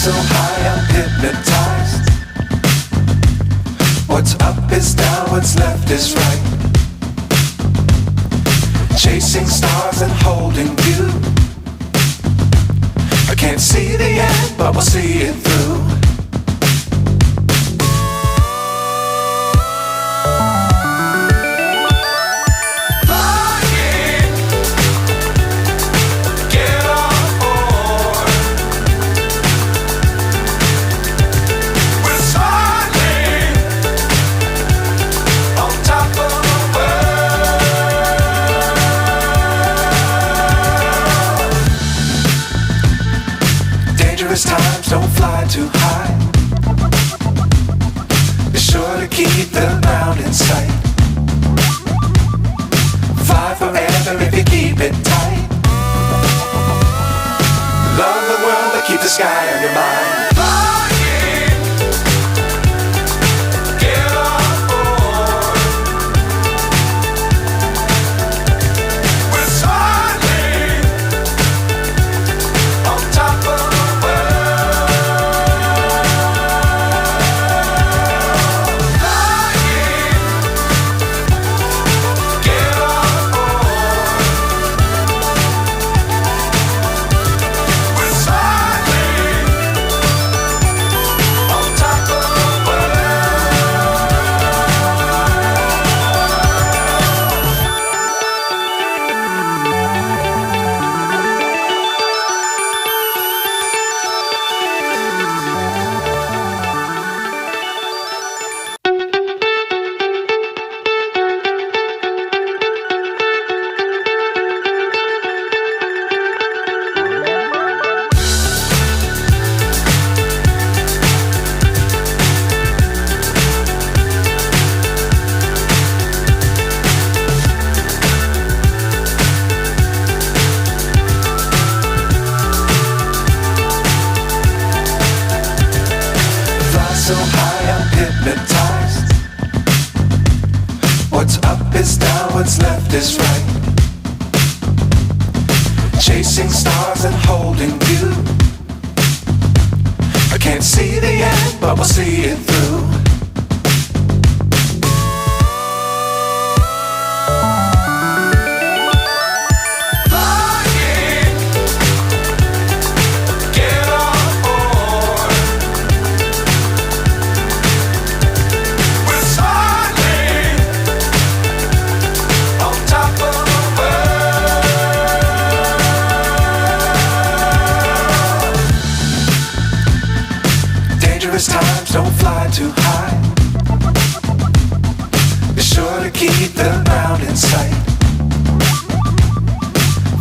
so high I'm hypnotized. What's up is down, what's left is right. Chasing stars and holding you. I can't see the end, but we'll see it through. Times don't fly too high. Be sure to keep the ground in sight. Fly forever if you keep it tight. Love the world but keep the sky on your mind. So high I'm hypnotized. What's up is down, what's left is right. Chasing stars and holding you. I can't see the end, but we'll see it through. Times don't fly too high. Be sure to keep the ground in sight.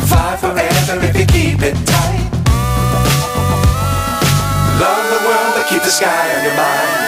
Fly forever if you keep it tight. Love the world but keep the sky on your mind.